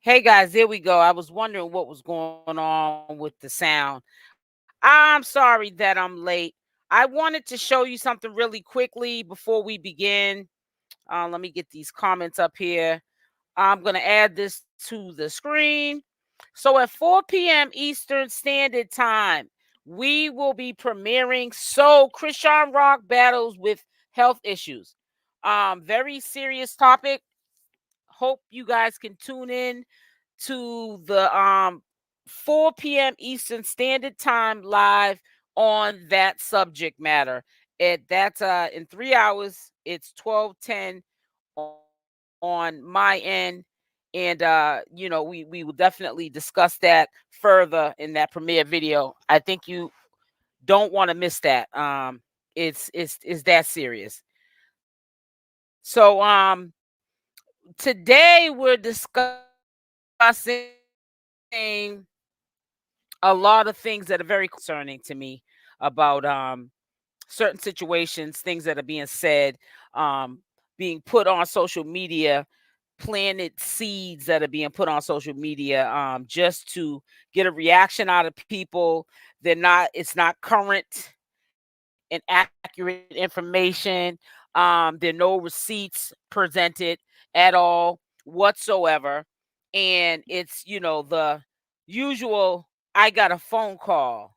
Hey guys, there we go. I was wondering what was going on with the sound. I'm sorry that I'm late. I wanted to show you something really quickly before we begin. Let me get these comments up here. I'm going to add this to the screen. So at 4 p.m. Eastern Standard Time, we will be premiering So Chrisean Rock battles with health issues. Very serious topic. Hope you guys can tune in to the 4 p.m. Eastern Standard Time live on that subject matter. That's in 3 hours. It's 12:10 on my end. And we will definitely discuss that further in that premiere video. I think you don't want to miss that. It's that serious. So today we're discussing a lot of things that are very concerning to me about certain situations, things that are being said, being put on social media, planted seeds that are being put on social media, just to get a reaction out of people. It's not current and accurate information. There are no receipts presented at all whatsoever. And it's, the usual I got a phone call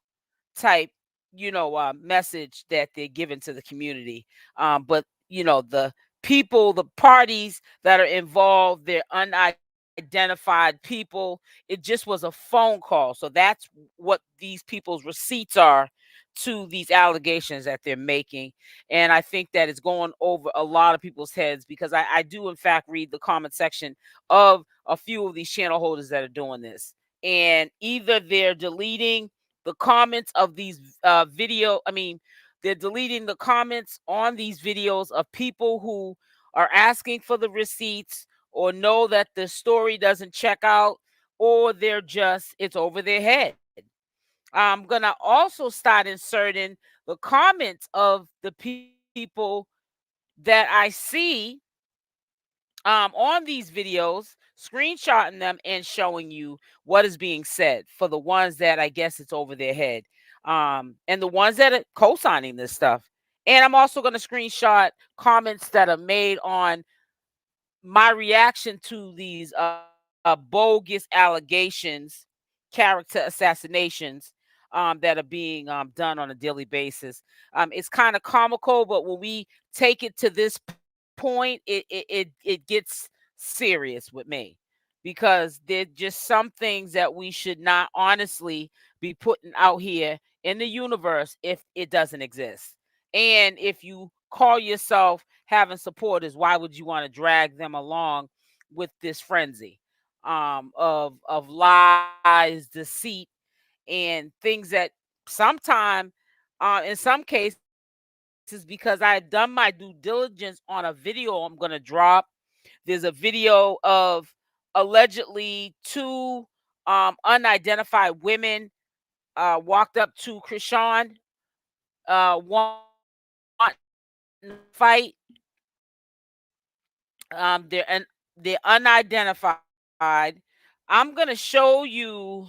type, message that they're giving to the community. But the people, the parties that are involved, they're unidentified people. It just was a phone call. So that's what these people's receipts are to these allegations that they're making. And I think that it's going over a lot of people's heads, because I do in fact read the comment section of a few of these channel holders that are doing this. And either they're deleting the comments of these they're deleting the comments on these videos of people who are asking for the receipts, or know that the story doesn't check out, or it's over their head. I'm gonna also start inserting the comments of the people that I see on these videos, screenshotting them and showing you what is being said, for the ones that I guess it's over their head, and the ones that are co-signing this stuff. And I'm also going to screenshot comments that are made on my reaction to these bogus allegations, character assassinations, that are being done on a daily basis. It's kind of comical, but when we take it to this point, it gets serious with me, because there's just some things that we should not honestly be putting out here in the universe if it doesn't exist. And if you call yourself having supporters, why would you want to drag them along with this frenzy of lies, deceit, and things that sometimes, in some cases, because I had done my due diligence on a video I'm going to drop. There's a video of allegedly two unidentified women walked up to Chrisean, wanting to fight. They're unidentified. I'm gonna show you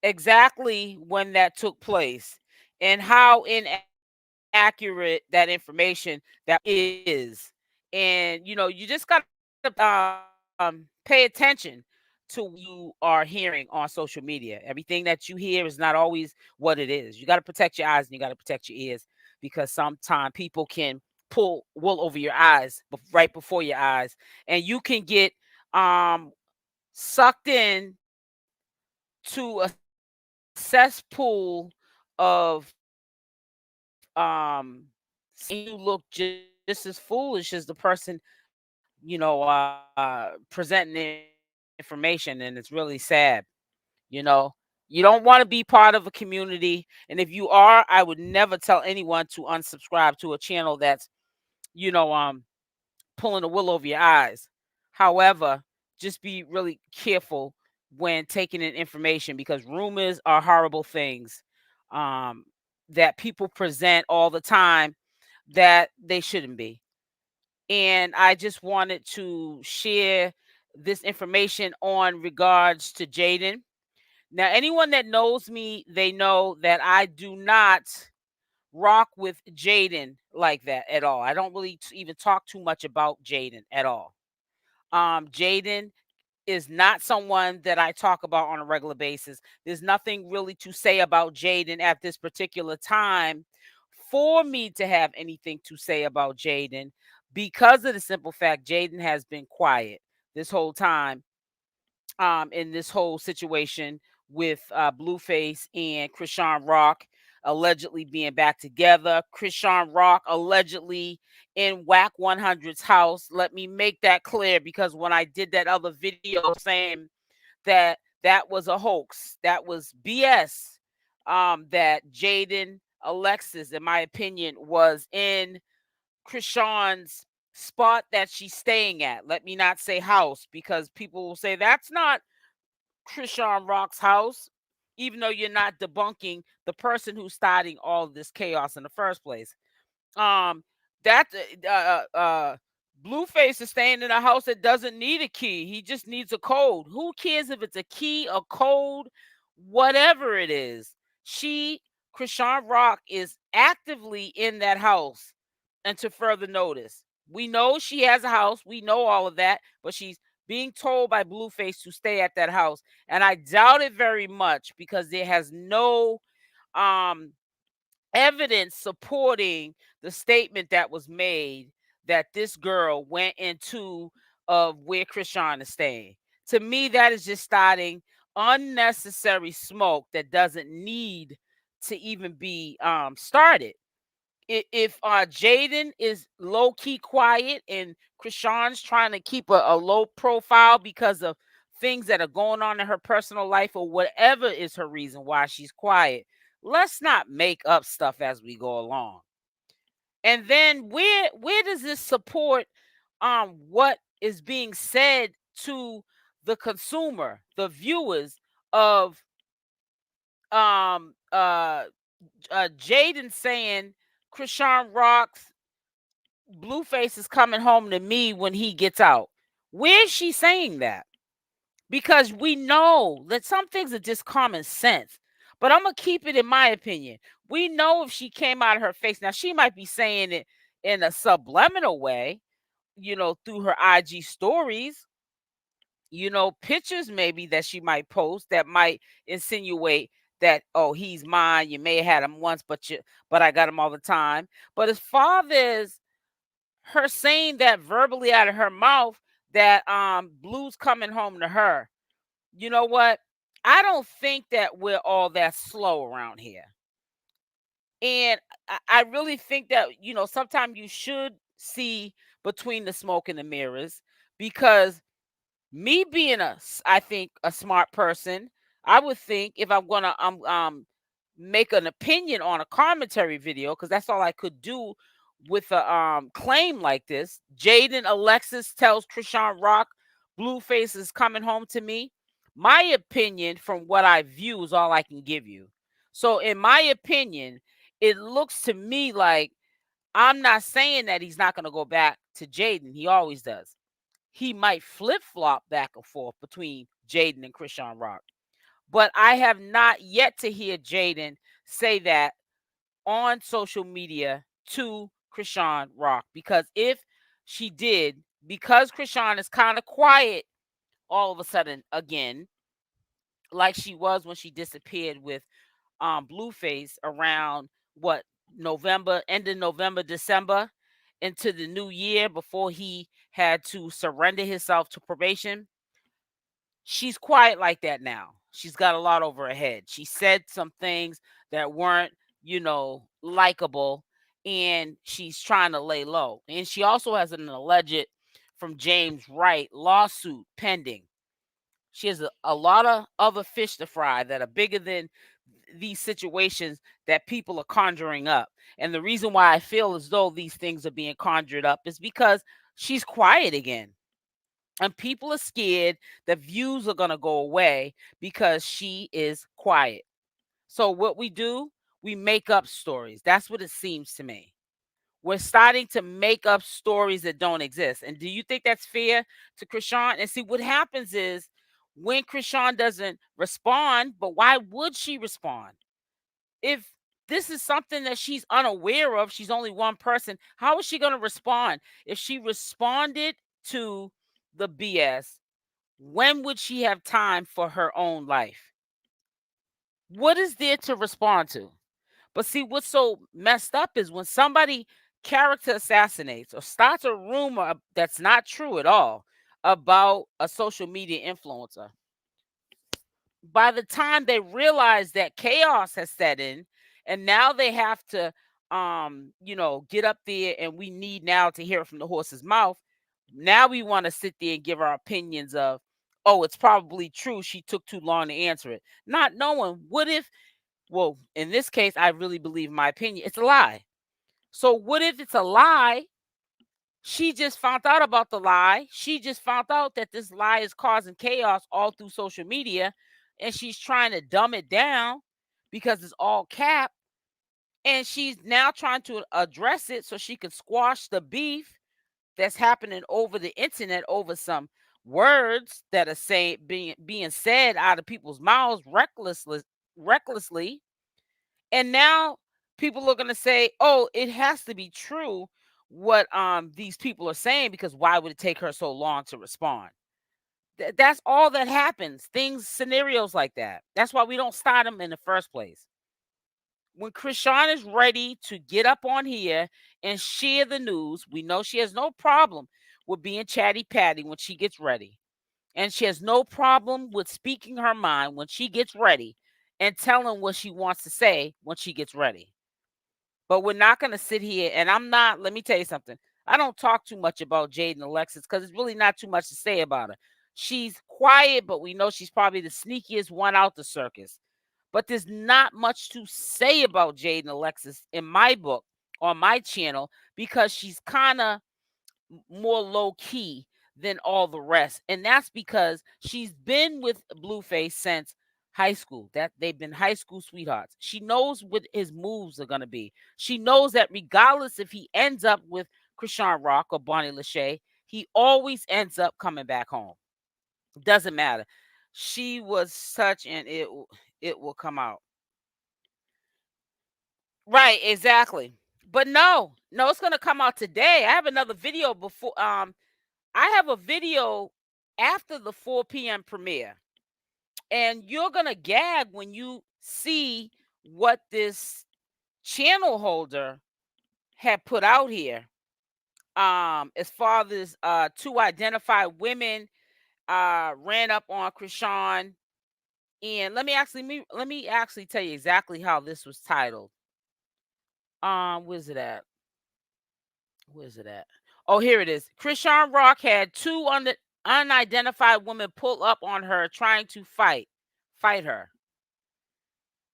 exactly when that took place and how inaccurate that information that is. And you just gotta pay attention to what you are hearing on social media. Everything that you hear is not always what it is. You got to protect your eyes and you got to protect your ears, because sometimes people can pull wool over your eyes right before your eyes, and you can get um sucked in to a cesspool of and you look just as foolish as the person presenting the information. And it's really sad. you know you don't want to be part of a community, and if you are, I would never tell anyone to unsubscribe to a channel that's you know um pulling the wool over your eyes. However, just be really careful when taking in information, because rumors are horrible things um, that people present all the time that they shouldn't be. And I just wanted to share this information on regards to Jaidyn. Now, anyone that knows me, they know that I do not rock with Jaidyn like that at all. I don't really even talk too much about Jaidyn at all. Jaidyn is not someone that I talk about on a regular basis. There's nothing really to say about Jaidyn at this particular time for me to have anything to say about Jaidyn, because of the simple fact Jaidyn has been quiet this whole time, in this whole situation with Blueface and Chrisean Rock allegedly being back together. Chrisean Rock allegedly in Wack 100's house. Let me make that clear, because when I did that other video saying that that was a hoax, that was BS, that Jaidyn Alexis, in my opinion, was in Chrisean's spot that she's staying at. Let me not say house, because people will say that's not Chrisean Rock's house, even though you're not debunking the person who's starting all of this chaos in the first place. Um, that Blueface is staying in a house that doesn't need a key. He just needs a code. Who cares if it's a key, a code, whatever it is? Chrisean Rock, is actively in that house until further notice. We know she has a house. We know all of that, but she's being told by Blueface to stay at that house. And I doubt it very much, because there has no um evidence supporting the statement that was made that this girl went into of where Chrisean is staying. To me, that is just starting unnecessary smoke that doesn't need to even be started. If Jaidyn is low key quiet and Chrisean's trying to keep a low profile because of things that are going on in her personal life, or whatever is her reason why she's quiet, let's not make up stuff as we go along. And then where does this support what is being said to the consumer, the viewers of Jaidyn saying Chrisean Rock's Blueface is coming home to me when he gets out? Where's she saying that? Because we know that some things are just common sense. But I'm going to keep it in my opinion. We know if she came out of her face, now she might be saying it in a subliminal way, through her IG stories, pictures maybe that she might post that might insinuate that, oh, he's mine. You may have had him once, but I got him all the time. But as far as her saying that verbally out of her mouth, that Blue's coming home to her, you know what? I don't think that we're all that slow around here. And I really think that, sometimes you should see between the smoke and the mirrors, because me being I think a smart person, I would think if I'm gonna make an opinion on a commentary video, because that's all I could do with a claim like this. Jaidyn Alexis tells Chrisean Rock Blueface is coming home to me. My opinion from what I view is all I can give you. So in my opinion, it looks to me like, I'm not saying that he's not going to go back to Jaidyn. He always does. He might flip-flop back and forth between Jaidyn and Chrisean Rock. But I have not yet to hear Jaidyn say that on social media to Chrisean Rock. Because if she did, because Chrisean is kind of quiet all of a sudden again, like she was when she disappeared with Blueface around November, end of November, December, into the new year, before he had to surrender himself to probation. She's quiet like that now. She's got a lot over her head. She said some things that weren't, likable, and she's trying to lay low. And she also has an alleged from James Wright lawsuit pending. She has a lot of other fish to fry that are bigger than these situations that people are conjuring up. And the reason why I feel as though these things are being conjured up is because she's quiet again. And people are scared that views are going to go away because she is quiet. So what we do, we make up stories. That's what it seems to me. We're starting to make up stories that don't exist. And do you think that's fair to Chrisean? And see, what happens is when Chrisean doesn't respond, but why would she respond? If this is something that she's unaware of, she's only one person, how is she going to respond? If she responded to the BS, when would she have time for her own life? What is there to respond to? But see, what's so messed up is when somebody character assassinates or starts a rumor that's not true at all about a social media influencer. By the time they realize that chaos has set in, and now they have to, get up there, and we need now to hear it from the horse's mouth. Now we want to sit there and give our opinions of, oh, it's probably true. She took too long to answer it. Not knowing what if, well, in this case, I really believe my opinion, it's a lie. So what if it's a lie? She just found out about the lie. She just found out that this lie is causing chaos all through social media, and she's trying to dumb it down because it's all cap. And she's now trying to address it so she can squash the beef that's happening over the internet over some words that are being said out of people's mouths recklessly. And now people are going to say, "Oh, it has to be true what these people are saying, because why would it take her so long to respond?" That's all that happens. Scenarios like that. That's why we don't start them in the first place. When Chrisean is ready to get up on here and share the news, we know she has no problem with being chatty patty when she gets ready. And she has no problem with speaking her mind when she gets ready and telling what she wants to say when she gets ready. But we're not going to sit here, and let me tell you something. I don't talk too much about Jaidyn Alexis because it's really not too much to say about her. She's quiet, but we know she's probably the sneakiest one out the circus. But there's not much to say about Jaidyn Alexis in my book on my channel because she's kind of more low key than all the rest. And that's because she's been with Blueface since high school. That they've been high school sweethearts. She knows what his moves are going to be. She knows that regardless if he ends up with Chrisean Rock or Bonnie Lachey, he always ends up coming back home. Doesn't matter. She was such an it will come out. Right, exactly. But no, it's gonna come out today. I have another video before I have a video after the 4 p.m. premiere. And you're gonna gag when you see what this channel holder had put out here. As far as two identified women ran up on Chrisean. And let me actually tell you exactly how this was titled. Where's it at? Where's it at? Oh, here it is. Chrisean Rock had two unidentified women pull up on her trying to fight her.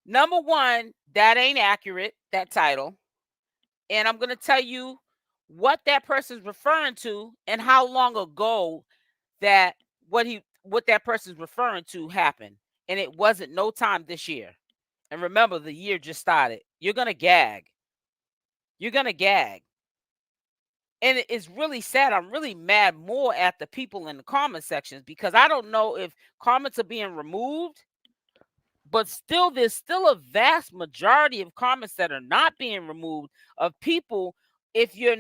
Number one, that ain't accurate, that title. And I'm going to tell you what that person's referring to and how long ago that what that person's referring to happened. And it wasn't no time this year. And remember, the year just started. You're going to gag. You're going to gag. And it's really sad. I'm really mad more at the people in the comment sections because I don't know if comments are being removed, but still, there's still a vast majority of comments that are not being removed of people. If your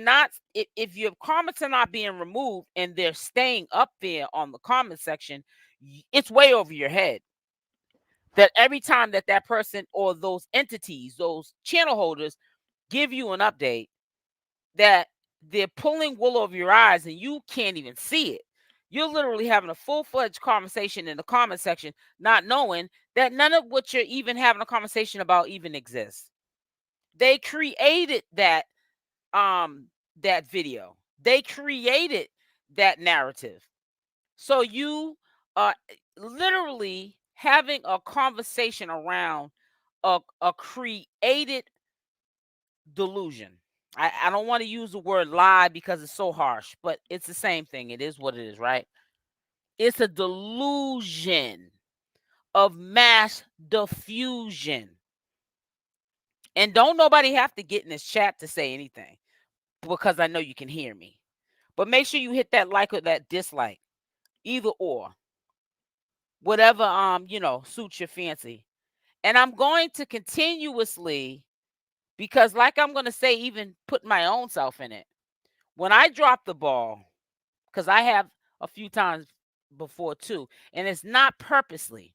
comments are not being removed and they're staying up there on the comment section, it's way over your head. That every time that person or those entities, those channel holders give you an update, that they're pulling wool over your eyes and you can't even see it. You're literally having a full-fledged conversation in the comment section, not knowing that none of what you're even having a conversation about even exists. They created that video. They created that narrative. So you are literally having a conversation around a created delusion. I don't want to use the word lie because it's so harsh, but it's the same thing. It is what it is, right? It's a delusion of mass diffusion. And don't nobody have to get in this chat to say anything. because I know you can hear me. But make sure you hit that like or that dislike, either or, whatever suits your fancy. And I'm going to continuously, because like I'm going to say, even put my own self in it. When I drop the ball, because I have a few times before too, and it's not purposely.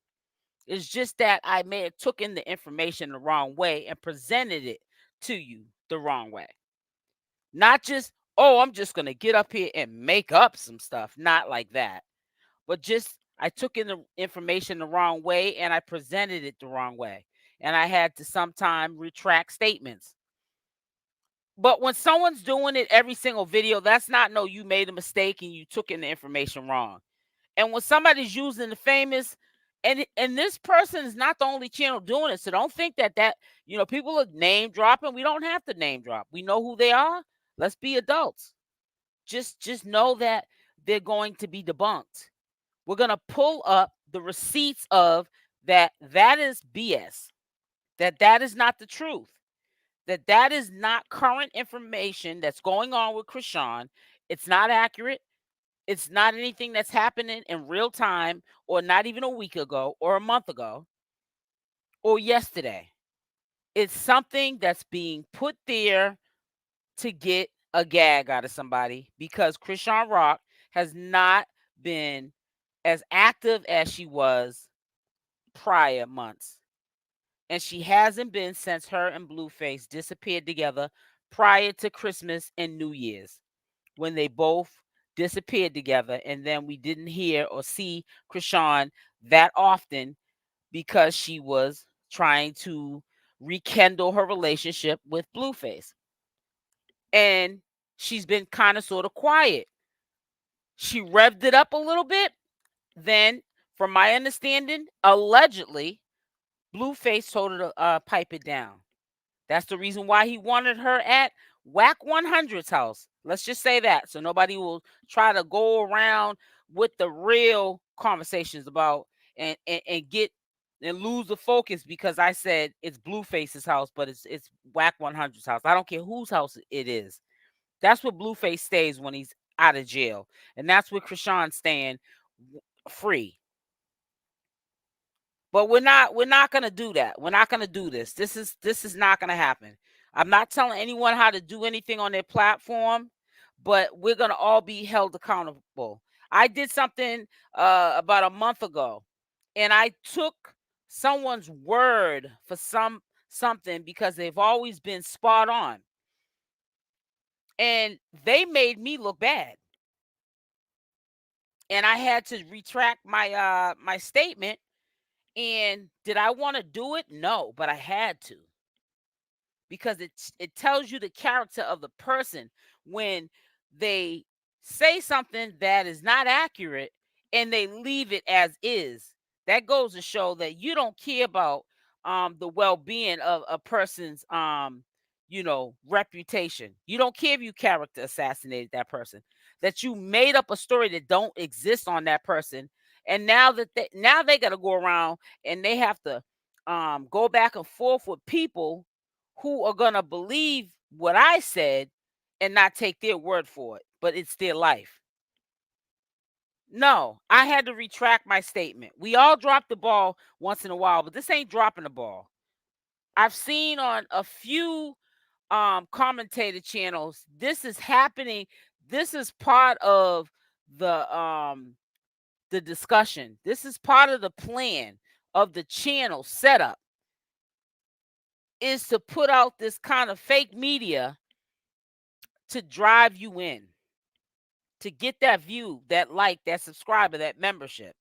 It's just that I may have took in the information the wrong way and presented it to you the wrong way. Not just, oh, I'm just going to get up here and make up some stuff. Not like that. But just I took in the information the wrong way and I presented it the wrong way. And I had to sometime retract statements. But when someone's doing it every single video, that's not no, you made a mistake and you took in the information wrong. And when somebody's using the famous, and this person is not the only channel doing it, so don't think that people are name dropping. We don't have to name drop. We know who they are. Let's be adults. Just know that they're going to be debunked. We're going to pull up the receipts of that. That is BS. That is not the truth. That is not current information that's going on with Chrisean. It's not accurate. It's not anything that's happening in real time, or not even a week ago or a month ago or yesterday. It's something that's being put there to get a gag out of somebody, because Chrisean Rock has not been as active as she was prior months. And she hasn't been since her and Blueface disappeared together prior to Christmas and New Year's, when they both disappeared together. And then we didn't hear or see Chrisean that often, because she was trying to rekindle her relationship with Blueface. And she's been kind of sort of quiet. She revved it up a little bit. Then, from my understanding, allegedly, Blueface told her to pipe it down. That's the reason why he wanted her at Wack 100's house. Let's just say that, so nobody will try to go around with the real conversations about and get and lose the focus, because I said it's Blueface's house, but it's Wack 100's house. I don't care whose house it is. That's where Blueface stays when he's out of jail, and that's where Chrisean's staying free. But we're not gonna do that. We're not gonna do this. This is not gonna happen. I'm not telling anyone how to do anything on their platform, but we're gonna all be held accountable. I did something about a month ago, and I took someone's word for something because they've always been spot on. And they made me look bad. And I had to retract my statement. And did I want to do it? No, but I had to, because it tells you the character of the person when they say something that is not accurate and they leave it as is. That goes to show that you don't care about the well-being of a person's reputation. You don't care if you character assassinated that person, that you made up a story that don't exist on that person. And now they got to go around and they have to go back and forth with people who are going to believe what I said and not take their word for it, but it's their life. No, I had to retract my statement. We all drop the ball once in a while, but this ain't dropping the ball. I've seen on a few commentator channels, this is happening. This is part of the discussion. This is part of the plan of the channel setup, is to put out this kind of fake media to drive you in, to get that view, that like, that subscriber, that membership.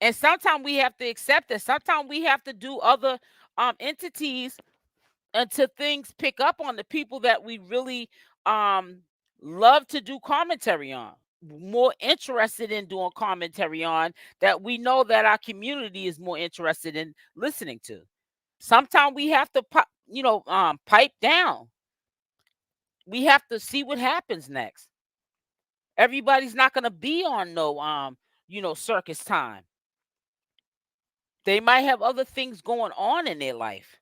And sometimes we have to accept it. Sometimes we have to do other entities until things pick up on the people that we really love to do commentary on, more interested in doing commentary on, that we know that our community is more interested in listening to. Sometimes we have to pipe down. We have to see what happens next. Everybody's not going to be on no circus time. They might have other things going on in their life.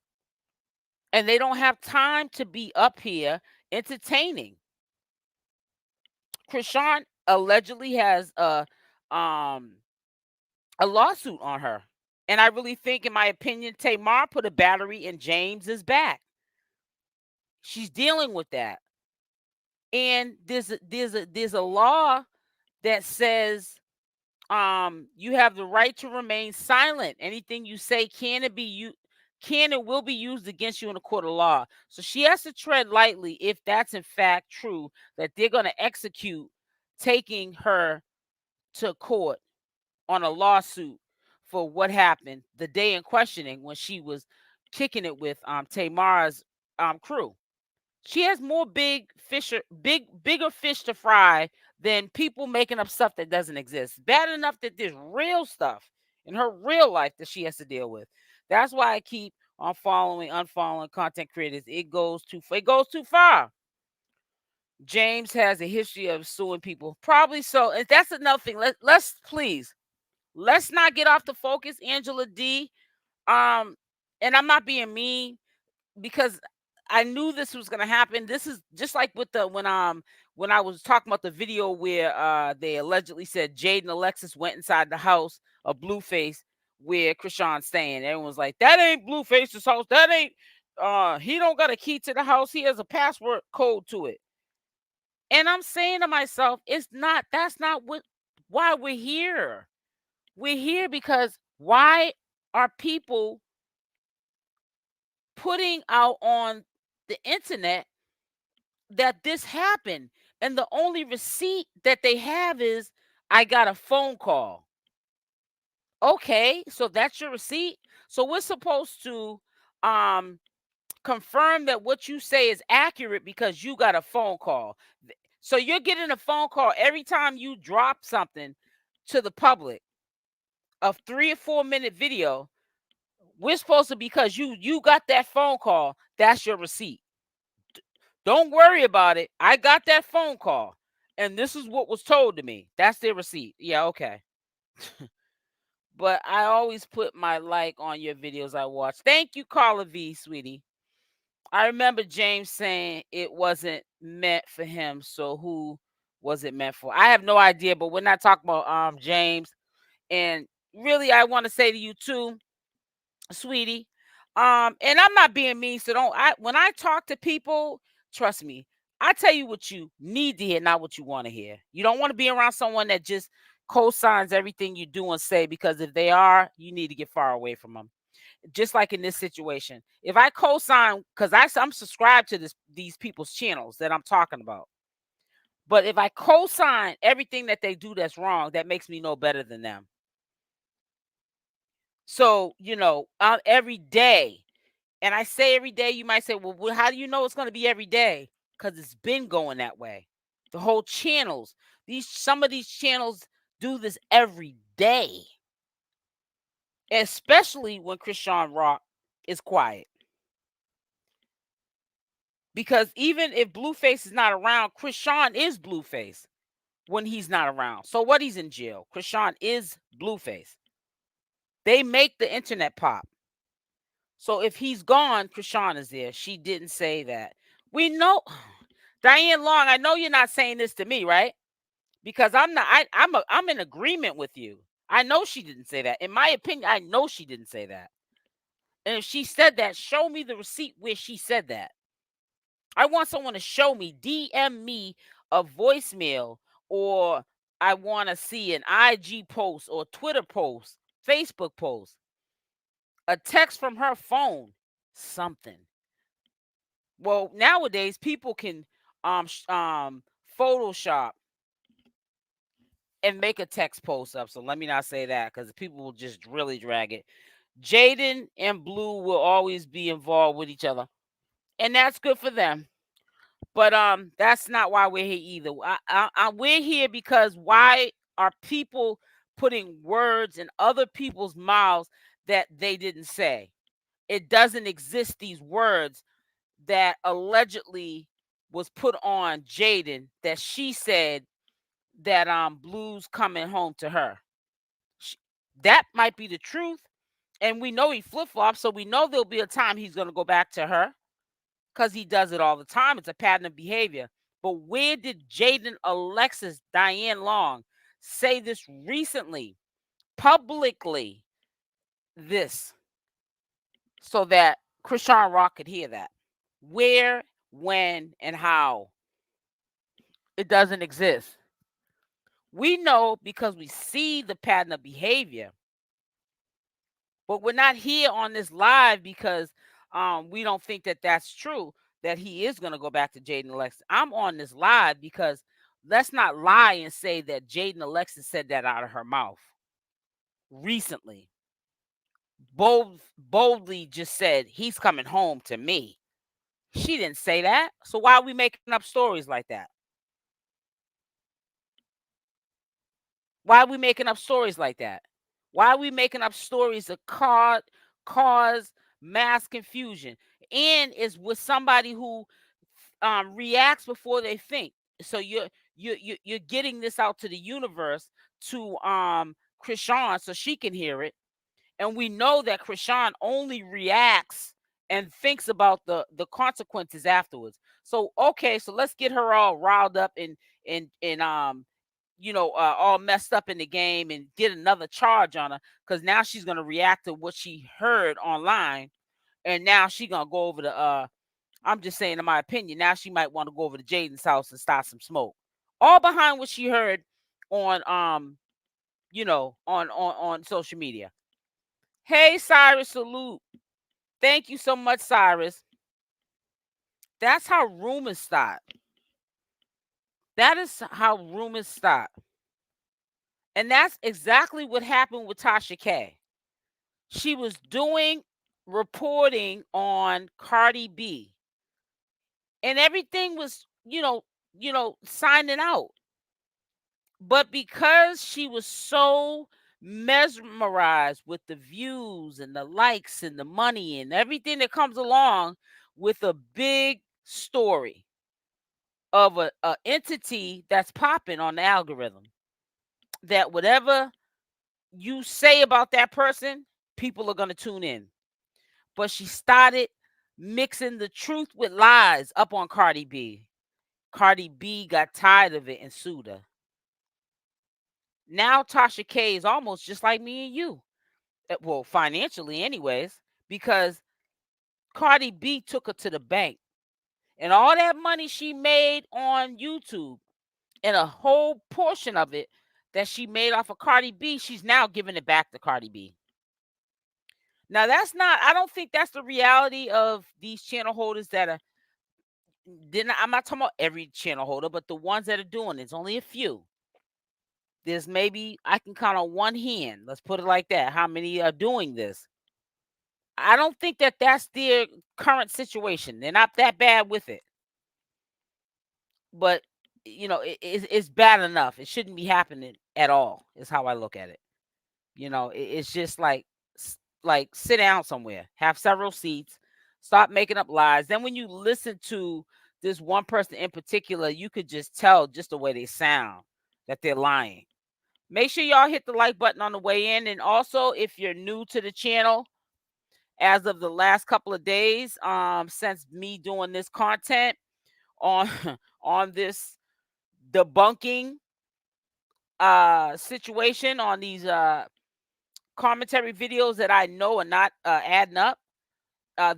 and they don't have time to be up here entertaining. Chrisean allegedly has um a lawsuit on her. And I really think, in my opinion, Tamar put a battery in James's back. She's dealing with that. And there's a law that says you have the right to remain silent. Anything you say can and will be used against you in a court of law. So she has to tread lightly if that's in fact true, that they're going to execute taking her to court on a lawsuit for what happened the day in questioning when she was kicking it with Tamar's crew. She has more bigger fish to fry than people making up stuff that doesn't exist. Bad enough that there's real stuff in her real life that she has to deal with. That's why I keep on unfollowing content creators. It goes too far. James has a history of suing people. Probably so. And that's another thing. Let's please, let's not get off the focus, Angela D. And I'm not being mean, because I knew this was gonna happen. This is just like with the when I was talking about the video where they allegedly said Jaidyn Alexis went inside the house of Blueface where Chrisean's staying. Everyone was like, that ain't Blueface's house. That ain't he don't got a key to the house. He has a password code to it. And I'm saying to myself, that's not why we're here. We're here because why are people putting out on the internet that this happened? And the only receipt that they have is, I got a phone call. Okay, so that's your receipt. So we're supposed to confirm that what you say is accurate because you got a phone call. So you're getting a phone call every time you drop something to the public, a 3 or 4 minute video. We're supposed to, because you got that phone call, that's your receipt. Don't worry about it. I got that phone call, and this is what was told to me. That's their receipt. Yeah, okay. But I always put my like on your videos I watch. Thank you, Carla V, sweetie. I remember James saying it wasn't meant for him. So who was it meant for? I have no idea, but we're not talking about James. And really, I want to say to you too, sweetie. And I'm not being mean, so when I talk to people, trust me, I tell you what you need to hear, not what you want to hear. You don't want to be around someone that just co-signs everything you do and say, because if they are, you need to get far away from them. Just like in this situation, if I co-sign, because I'm subscribed to these people's channels that I'm talking about, but if I co-sign everything that they do that's wrong, that makes me no better than them. So, every day, and I say every day, you might say, well, how do you know it's going to be every day? Because it's been going that way. The whole channels, some of these channels do this every day, especially when Chrisean Rock is quiet. Because even if Blueface is not around, Chrisean is Blueface when he's not around. So what? He's in jail. Chrisean is Blueface. They make the internet pop. So if he's gone, Chrisean is there. She didn't say that. We know. Diane Long, I know you're not saying this to me, right? Because I'm not. I'm in agreement with you. I know she didn't say that. In my opinion, I know she didn't say that. And if she said that, show me the receipt where she said that. I want someone to show me, DM me a voicemail, or I want to see an IG post or Twitter post, Facebook post, a text from her phone, something. Well, nowadays people can Photoshop and make a text post up. So let me not say that, because people will just really drag it. Jaidyn and Blue will always be involved with each other, and that's good for them. But that's not why we're here either. We're here because why are people putting words in other people's mouths that they didn't say? It doesn't exist. These words that allegedly was put on Jaidyn, that she said that Blue's coming home to her. That might be the truth, and we know he flip-flops, so we know there'll be a time he's going to go back to her. because he does it all the time. It's a pattern of behavior. But where did Jaidyn Alexis, Diane Long, say this recently, publicly, this, so that Chrisean Rock could hear that? Where, when, and how? It doesn't exist. We know because we see the pattern of behavior, but we're not here on this live because we don't think that that's true, that he is going to go back to Jaidyn Alexis. I'm on this live because let's not lie and say that Jaidyn Alexis said that out of her mouth recently. Boldly just said, he's coming home to me. She didn't say that. So why are we making up stories like that? Why are we making up stories like that? Why are we making up stories that cause mass confusion? And is with somebody who reacts before they think. So you're getting this out to the universe, to Chrisean, so she can hear it. And we know that Chrisean only reacts and thinks about the consequences afterwards. So okay, so let's get her all riled up and all messed up in the game and get another charge on her, because now she's gonna react to what she heard online, and now she's gonna go over to I'm just saying, in my opinion, now she might want to go over to Jaidyn's house and start some smoke. All behind what she heard on on social media. Hey Cyrus, salute. Thank you so much, Cyrus. That's how rumors start. That is how rumors start. And that's exactly what happened with Tasha K. She was doing reporting on Cardi B. And everything was, signing out. But because she was so mesmerized with the views and the likes and the money and everything that comes along with a big story of a entity that's popping on the algorithm, that whatever you say about that person, people are going to tune in. But she started mixing the truth with lies up on Cardi B. Cardi B got tired of it and sued her. Now Tasha K is almost just like me and you. Well, financially anyways, because Cardi B took her to the bank. And all that money she made on YouTube, and a whole portion of it that she made off of Cardi B, she's now giving it back to Cardi B. Now I don't think that's the reality of these channel holders that are, I'm not talking about every channel holder, but the ones that are doing it. It's only a few. There's maybe, I can count on one hand, let's put it like that, how many are doing this. I don't think that that's their current situation. They're not that bad with it. But, it's bad enough. It shouldn't be happening at all, is how I look at it. It's just like sit down somewhere, have several seats, stop making up lies. Then when you listen to this one person in particular, you could just tell just the way they sound that they're lying. Make sure y'all hit the like button on the way in. And also, if you're new to the channel, as of the last couple of days, since me doing this content on on this debunking situation, on these commentary videos that I know are not adding up,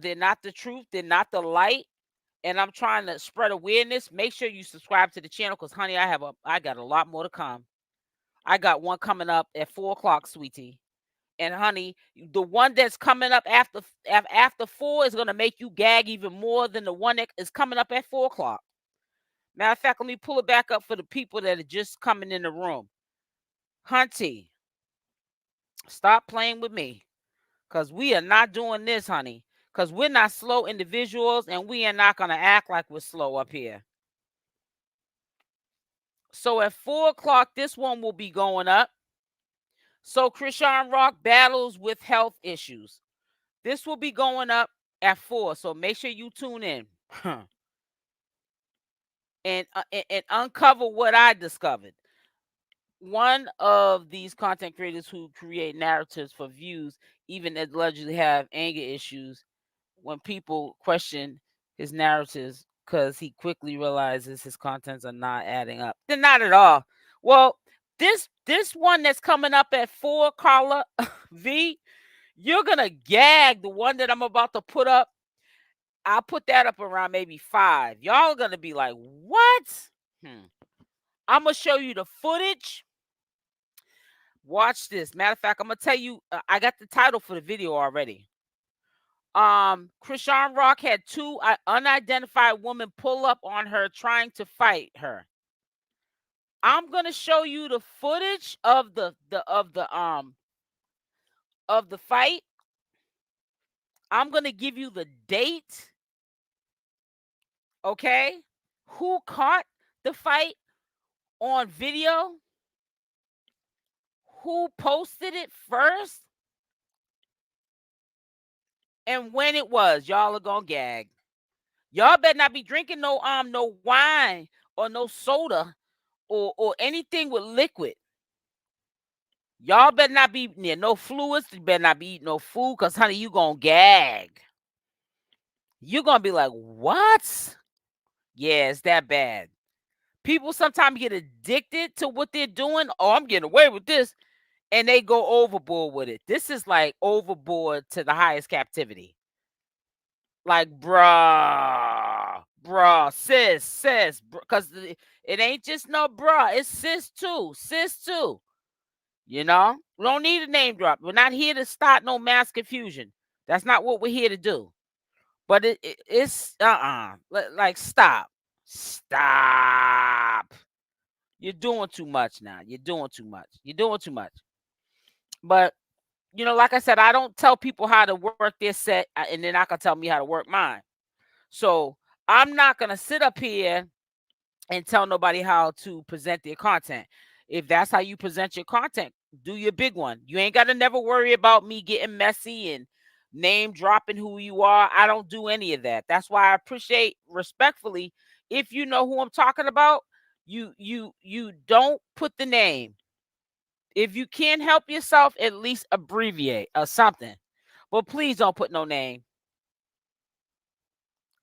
they're not the truth, they're not the light, and I'm trying to spread awareness. Make sure you subscribe to the channel, because honey, I got a lot more to come. I got one coming up at 4:00, sweetie. And honey, the one that's coming up after 4 is gonna make you gag even more than the one that is coming up at 4:00. Matter of fact, let me pull it back up for the people that are just coming in the room. Hunty, stop playing with me, because we are not doing this, honey. Because we're not slow individuals, and we are not gonna act like we're slow up here. So at 4:00, this one will be going up. So Chrisean Rock battles with health issues. This will be going up at 4. So make sure you tune in and uncover what I discovered. One of these content creators who create narratives for views even allegedly have anger issues when people question his narratives because he quickly realizes his contents are not adding up. They're not at all. Well, this one that's coming up at 4, Carla V, you're gonna gag. The one that I'm about to put up, I'll put that up around maybe 5. Y'all are gonna be like, what? I'm gonna show you the footage. Watch this. Matter of fact, I'm gonna tell you. I got the title for the video already. Chrisean Rock had 2 unidentified women pull up on her trying to fight her. I'm gonna show you the footage of the fight. I'm gonna give you the date. Okay, who caught the fight on video? Who posted it first? And when it was. Y'all are gonna gag. Y'all better not be drinking no wine or no soda or anything with liquid. Y'all better not be near no fluids. You better not be eating no food, because, honey, you gonna gag. You're gonna be like, what? Yeah, it's that bad. People sometimes get addicted to what they're doing. Oh, I'm getting away with this. And they go overboard with it. This is like overboard to the highest captivity. Like, bruh, sis, because it ain't just no bruh, it's sis too. You know, we don't need a name drop. We're not here to start no mass confusion. That's not what we're here to do. But it's like, stop. You're doing too much now. You're doing too much. But like I said, I don't tell people how to work their set, and they're not gonna tell me how to work mine. So I'm not gonna sit up here and tell nobody how to present their content. If that's how you present your content, do your big one. You ain't gotta never worry about me getting messy and name dropping who you are. I don't do any of that. That's why I appreciate, respectfully, if you know who I'm talking about, you don't put the name. If you can't help yourself, at least abbreviate or something. But please don't put no name.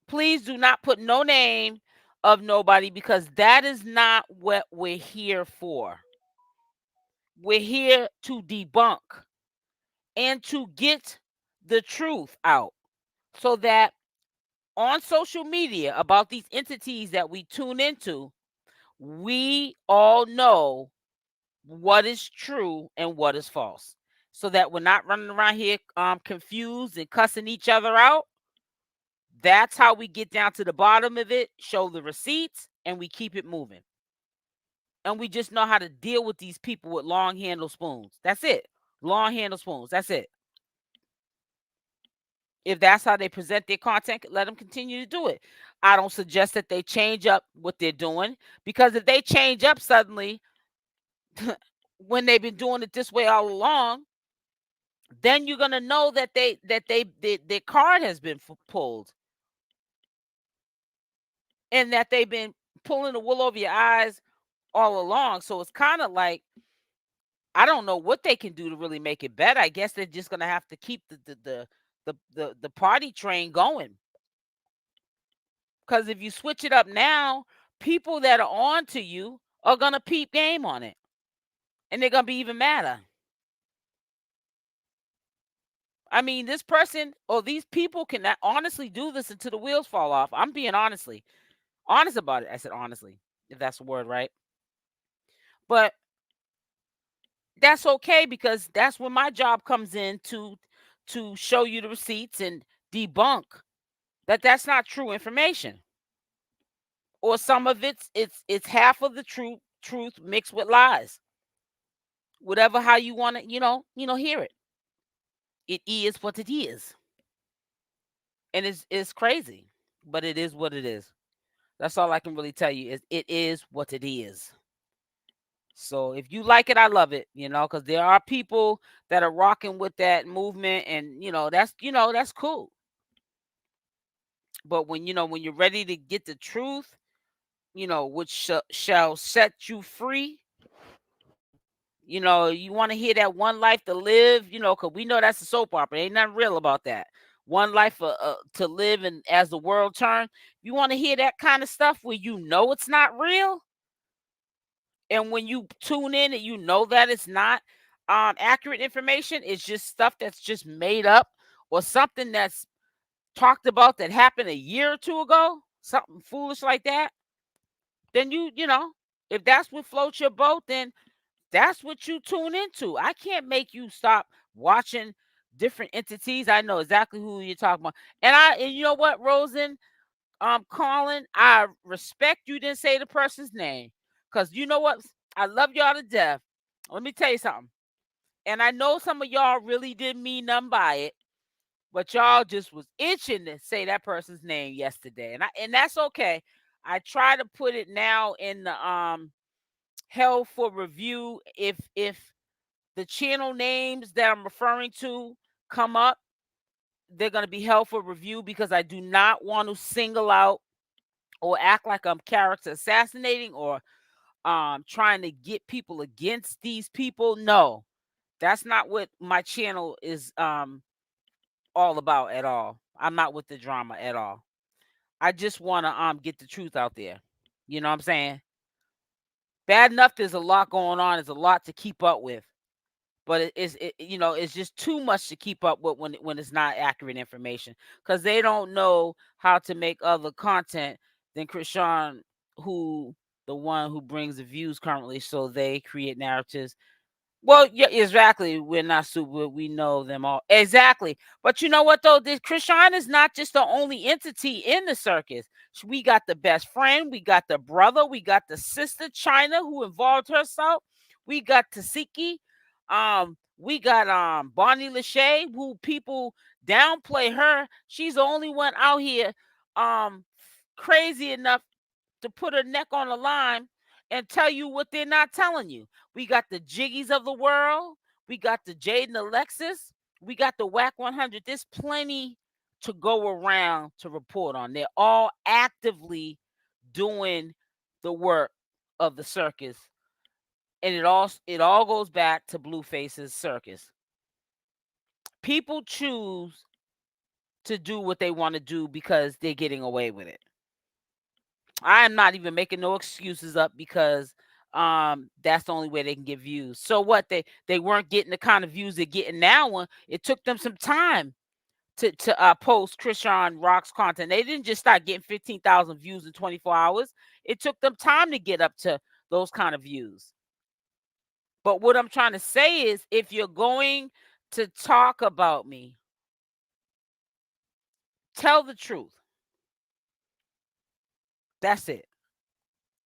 Please do not put no name of nobody, because that is not what we're here for. We're here to debunk and to get the truth out, so that on social media about these entities that we tune into, we all know what is true and what is false, so that we're not running around here confused and cussing each other out. That's how we get down to the bottom of it, show the receipts, and we keep it moving. And we just know how to deal with these people with long handle spoons. That's it. Long handle spoons. That's it. If that's how they present their content, let them continue to do it. I don't suggest that they change up what they're doing, because if they change up suddenly when they've been doing it this way all along, then you're gonna know that their card has been pulled, and that they've been pulling the wool over your eyes all along. So it's kind of like, I don't know what they can do to really make it better. I guess they're just gonna have to keep the party train going. Because if you switch it up now, people that are on to you are gonna peep game on it, and they're gonna be even madder. I mean, this person or these people can honestly do this until the wheels fall off. I'm being honest about it. I said honestly, if that's the word, right? But that's okay, because that's when my job comes in to show you the receipts and debunk that that's not true information, or some of it's half of the truth mixed with lies. Whatever, how you want to hear it. It is what it is, and it's crazy, but it is what it is. That's all I can really tell you, is it is what it is. So if you like it, I love it, because there are people that are rocking with that movement, and that's cool. But when you're ready to get the truth, which shall set you free, you want to hear that one life to live, because we know that's a soap opera. Ain't nothing real about that. one life to live, and as the world turns. You want to hear that kind of stuff where you know it's not real, and when you tune in and you know that it's not accurate information, it's just stuff that's just made up, or something that's talked about that happened a year or two ago, something foolish like that, then you know, if that's what floats your boat, then that's what you tune into. I can't make you stop watching different entities. I know exactly who you're talking about. And you know what, Rosen, Colin, I respect you didn't say the person's name. Cause you know what? I love y'all to death. Let me tell you something. And I know some of y'all really didn't mean nothing by it, but y'all just was itching to say that person's name yesterday. And that's okay. I try to put it now in the held for review. If the channel names that I'm referring to come up, they're going to be held for review, because I do not want to single out or act like I'm character assassinating or trying to get people against these people. No, that's not what my channel is all about at all. I'm not with the drama at all. I just want to get the truth out there. You know what I'm saying? Bad enough there's a lot going on, there's a lot to keep up with. But it's just too much to keep up with when it's not accurate information, because they don't know how to make other content than Chrisean, who the one who brings the views currently. So they create narratives. Well, yeah, exactly. We're not super. We know them all. Exactly. But you know what, though? This Chrisean is not just the only entity in the circus. We got the best friend. We got the brother. We got the sister, China, who involved herself. We got Tasiki. We got Bonnie Lachey, who people downplay her. She's the only one out here crazy enough to put her neck on the line and tell you what they're not telling you. We got the Jiggies of the world. We got the Jaidyn Alexis. We got the Wack 100. There's plenty to go around to report on. They're all actively doing the work of the circus. And it all goes back to Blueface's circus. People choose to do what they want to do because they're getting away with it. I am not even making no excuses up, because that's the only way they can get views. So what, they weren't getting the kind of views they're getting now. It took them some time to post Chrisean Rock's content. They didn't just start getting 15,000 views in 24 hours. It took them time to get up to those kind of views. But what I'm trying to say is, if you're going to talk about me, tell the truth. That's it.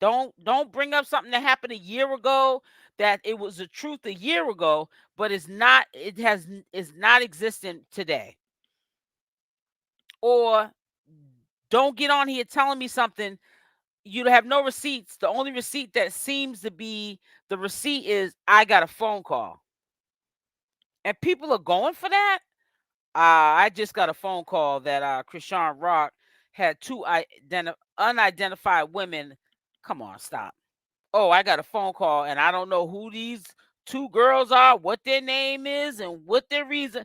Don't bring up something that happened a year ago, that it was the truth a year ago, but it's not. Is not existent today. Or don't get on here telling me something. You have no receipts. The only receipt that seems to be the receipt is, I got a phone call, and people are going for that. I just got a phone call that Chrisean Rock had two unidentified women. Come on, stop. Oh, I got a phone call, and I don't know who these two girls are, what their name is, and what their reason.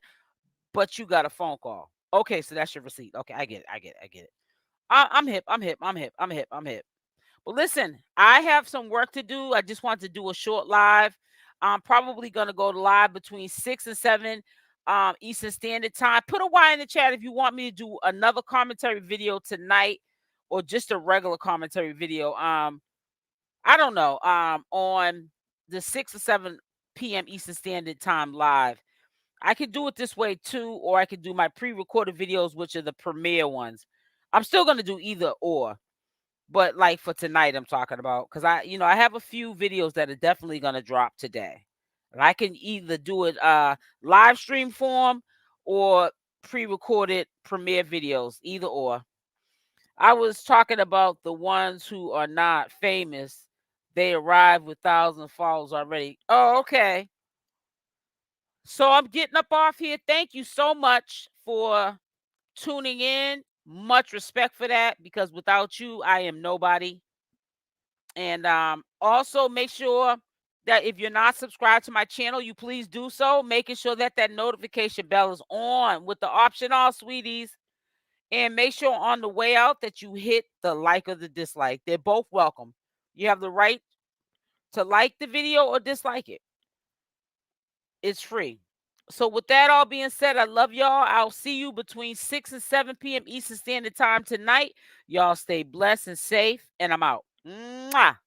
But you got a phone call. Okay, so that's your receipt. Okay, I get it. I get it. I'm hip. I'm hip. But listen, I have some work to do. I just want to do a short live. I'm probably gonna go to live between 6 and 7 Eastern Standard Time. Put a Y in the chat if you want me to do another commentary video tonight, or just a regular commentary video. I don't know. On the 6 or 7 p.m. Eastern Standard Time live. I could do it this way too, or I could do my pre-recorded videos, which are the premiere ones. I'm still gonna do either or. But like for tonight, I'm talking about, because I have a few videos that are definitely gonna drop today. And I can either do it live stream form or pre-recorded premiere videos, either or. I was talking about the ones who are not famous. They arrive with thousands of followers already. Oh, okay. So I'm getting up off here. Thank you so much for tuning in. Much respect for that, because without you, I am nobody. And also make sure that if you're not subscribed to my channel, you please do so, making sure that that notification bell is on with the option all, sweeties. And make sure on the way out that you hit the like or the dislike. They're both welcome. You have the right to like the video or dislike it. It's free. So with that all being said, I love y'all. I'll see you between 6 and 7 p.m. Eastern Standard Time tonight. Y'all stay blessed and safe, and I'm out. Mwah.